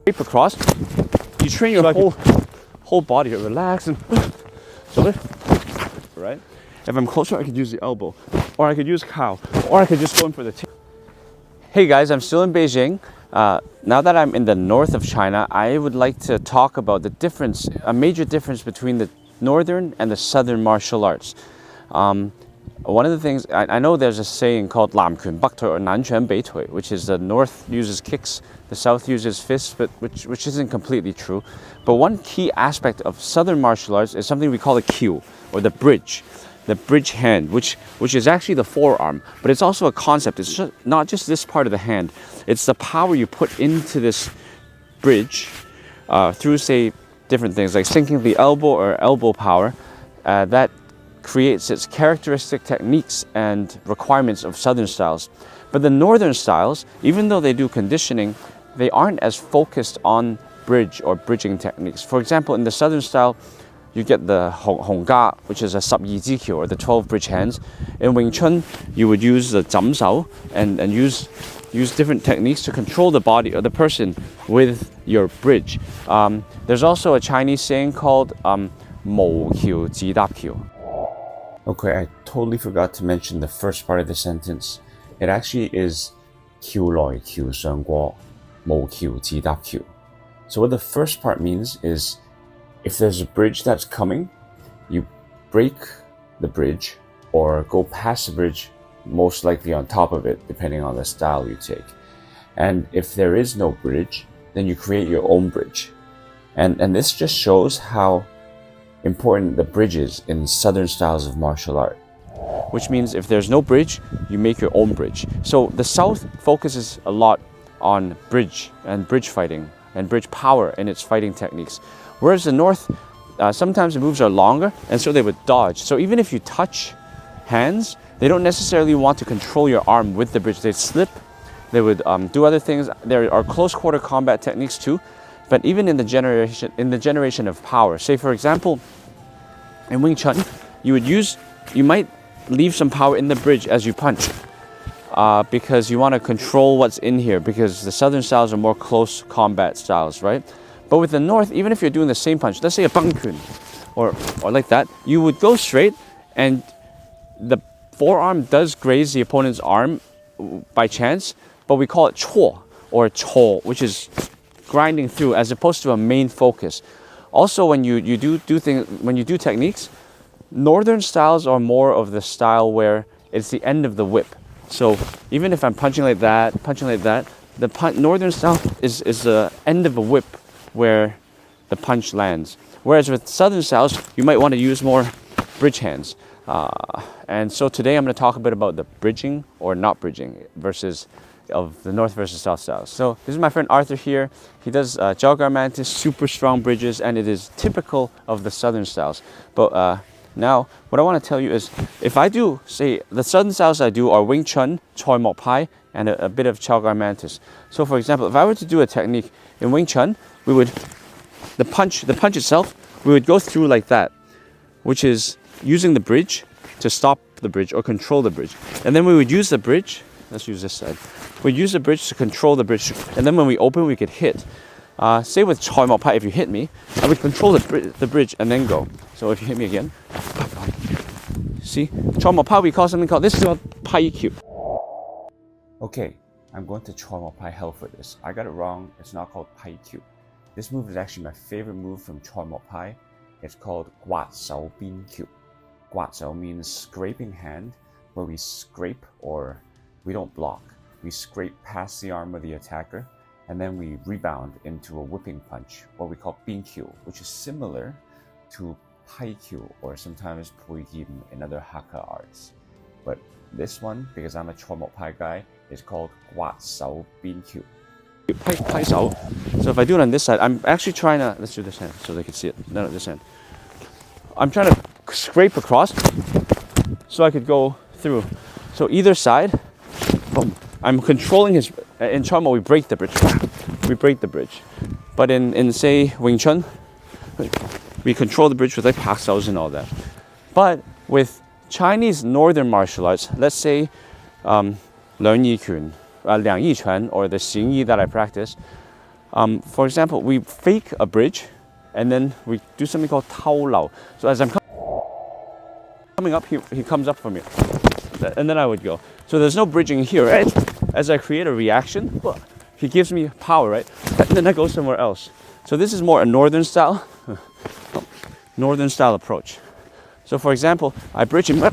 scrape across, you train your whole body to relax and shoulder, right? If I'm closer, I could use the elbow, or I could use cow, or I could just go in for the tail. Hey guys, I'm still in Beijing. Now that I'm in the north of China, I would like to talk about the difference, a major difference between the northern and the southern martial arts. One of the things, I know there's a saying called Lam Kun Bak Tui or Nan Quan Bei Tui, which is the north uses kicks, the south uses fists, but which isn't completely true. But one key aspect of southern martial arts is something we call the kyu, or the bridge hand, which is actually the forearm, but it's also a concept. It's not just this part of the hand. It's the power you put into this bridge through, say, different things like sinking the elbow or elbow power that creates its characteristic techniques and requirements of southern styles. But the northern styles, even though they do conditioning, they aren't as focused on bridge or bridging techniques. For example, in the southern style, you get the Hong Ga, which is a sub-yi kyu, or the 12 bridge hands. In Wing Chun, you would use the zam sao and use different techniques to control the body of the person with your bridge. There's also a Chinese saying called mo kyu, ji dap kyu. Okay, I totally forgot to mention the first part of the sentence. It actually is kyu loi kyu shen guo, mo kyu, ji dap kyu. So what the first part means is, if there's a bridge that's coming, you break the bridge or go past the bridge, most likely on top of it, depending on the style you take. And if there is no bridge, then you create your own bridge. And this just shows how important the bridge is in southern styles of martial art. Which means if there's no bridge, you make your own bridge. So the South focuses a lot on bridge and bridge fighting and bridge power in its fighting techniques. Whereas the North, sometimes the moves are longer, and so they would dodge. So even if you touch hands, they don't necessarily want to control your arm with the bridge. They'd slip, they would do other things. There are close quarter combat techniques too, but even in the generation of power. Say for example, in Wing Chun, you might leave some power in the bridge as you punch, because you want to control what's in here, because the southern styles are more close combat styles, right? But with the North, even if you're doing the same punch, let's say a bang kun, or like that, you would go straight, and the forearm does graze the opponent's arm by chance, but we call it cho or cho, which is grinding through, as opposed to a main focus. Also, when you do things, when you do techniques, northern styles are more of the style where it's the end of the whip. So even if I'm punching like that, the northern style is the end of a whip where the punch lands. Whereas with southern styles, you might want to use more bridge hands. And so today I'm going to talk a bit about the bridging or not bridging versus of the North versus South styles. So this is my friend Arthur here. He does Jalgar Mantis, super strong bridges, and it is typical of the southern styles. But now, what I want to tell you is, if I do, say, the southern styles I do are Wing Chun, Choy Mok Pai, and a bit of Jalgar Mantis. So for example, if I were to do a technique in Wing Chun, we would, the punch itself, we would go through like that, which is using the bridge to stop the bridge or control the bridge. And then we would use the bridge, let's use this side. We'd use the bridge to control the bridge. And then when we open, we could hit. Say with Choy Mok Pai, if you hit me, I would control the bridge and then go. So if you hit me again, see? Choy Mok Pai, we call something called, this is called Pai Kyu. Okay, I'm going to Choy Mok Pai hell for this. I got it wrong, it's not called Pai Kyu. This move is actually my favorite move from Choy Mok Pai. It's called Guat Sao Bin Kyu. Guat Sao means scraping hand, where we scrape, or we don't block. We scrape past the arm of the attacker, and then we rebound into a whipping punch, what we call Bin Kyu, which is similar to Pai Kyu, or sometimes Pui Kim in other Hakka arts. But this one, because I'm a Choy Mok Pai guy, is called Guat Sao Bin Kyu. Pai Sao. So if I do it on this side, I'm actually trying to, let's do this hand so they can see it. No, this hand. I'm trying to scrape across so I could go through. So either side, boom. I'm controlling his, in Choy Mok we break the bridge. We break the bridge. But in say Wing Chun, we control the bridge with like Pak Saos and all that. But with Chinese northern martial arts, let's say Liang Yi Quan, or the Xing that I practice, For example, we fake a bridge, and then we do something called tao lao. So as I'm coming up, he comes up from here, and then I would go. So there's no bridging here, right? As I create a reaction, he gives me power, right? And then I go somewhere else. So this is more a northern style approach. So for example, I bridge him,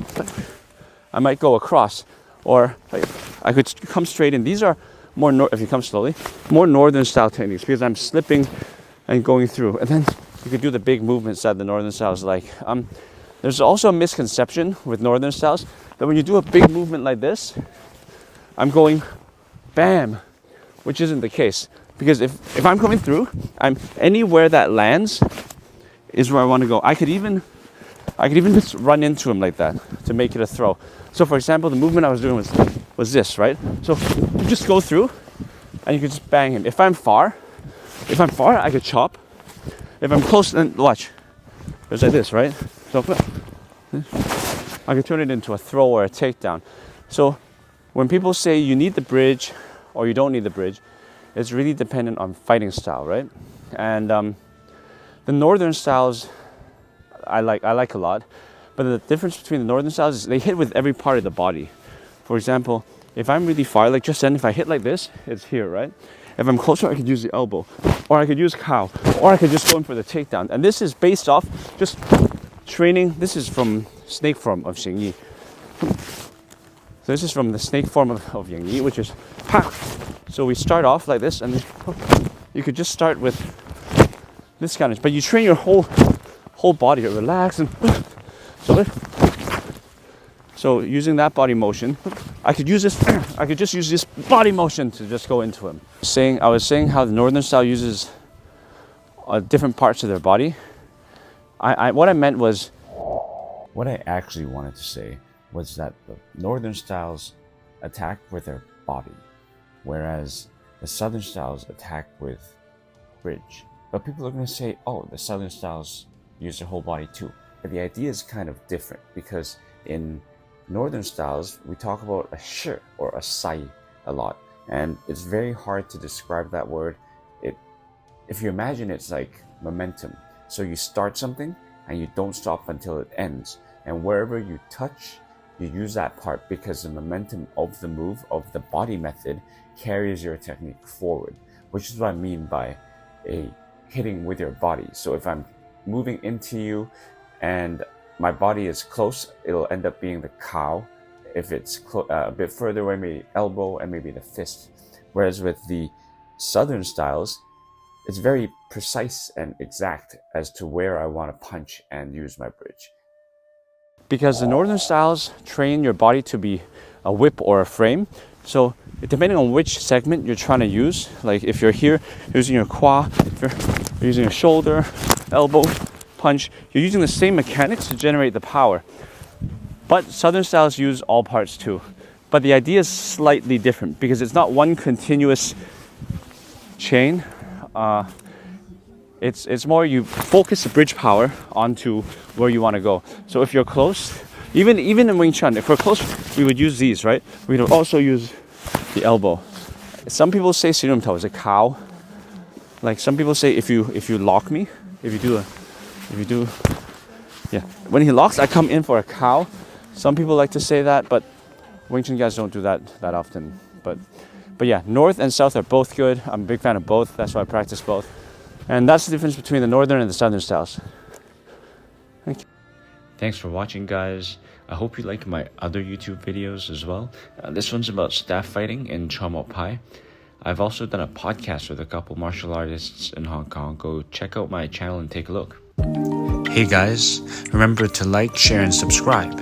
I might go across, or I could come straight in. These are more, if you come slowly, more northern style techniques, because I'm slipping and going through. And then you could do the big movements that the northern styles like. There's also a misconception with northern styles that when you do a big movement like this, I'm going bam, which isn't the case. Because if I'm coming through, I'm anywhere that lands is where I want to go. I could even just run into him like that to make it a throw. So for example, the movement I was doing was this, right? So you just go through and you could just bang him. If I'm far, I could chop. If I'm close, then watch. It's like this, right? So I could turn it into a throw or a takedown. So when people say you need the bridge or you don't need the bridge, it's really dependent on fighting style, right? And the northern styles I like a lot, but the difference between the northern styles is they hit with every part of the body. For example, if I'm really far, like just then, if I hit like this, it's here, right? If I'm closer, I could use the elbow, or I could use cow, or I could just go in for the takedown. And this is based off just training. This is from snake form of Xing. So this is from the snake form of Yang Yi, which is pa. So we start off like this, and then you could just start with this kind of, but you train your whole body to relax and so using that body motion, I could use this. I could just use this body motion to just go into him. I was saying how the northern style uses different parts of their body. What I meant was, what I actually wanted to say was that the northern styles attack with their body, whereas the southern styles attack with bridge. But people are going to say, oh, the southern styles use their whole body too. But the idea is kind of different, because in northern styles, we talk about a shi or a sai a lot. And it's very hard to describe that word. If you imagine, it's like momentum. So you start something and you don't stop until it ends. And wherever you touch, you use that part, because the momentum of the move, of the body method, carries your technique forward, which is what I mean by a hitting with your body. So if I'm moving into you and my body is close, it'll end up being the cow. If it's a bit further away, maybe elbow and maybe the fist. Whereas with the southern styles, it's very precise and exact as to where I want to punch and use my bridge. because the northern styles train your body to be a whip or a frame. So depending on which segment you're trying to use, like if you're here using your quan, if you're using a shoulder, elbow, punch, you're using the same mechanics to generate the power. But southern styles use all parts too. But the idea is slightly different because it's not one continuous chain. It's more you focus the bridge power onto where you want to go. So if you're close, even in Wing Chun, if we're close, we would use these, right? We would also use the elbow. Some people say Sinum Tao is a cow. Like some people say if you lock me, when he locks, I come in for a cow. Some people like to say that, but Wing Chun guys don't do that often. But yeah, north and south are both good. I'm a big fan of both. That's why I practice both. And that's the difference between the northern and the southern styles. Thank you. Thanks for watching, guys. I hope you like my other YouTube videos as well. This one's about staff fighting in Choy Pai. I've also done a podcast with a couple martial artists in Hong Kong. Go check out my channel and take a look. Hey guys, remember to like, share, and subscribe.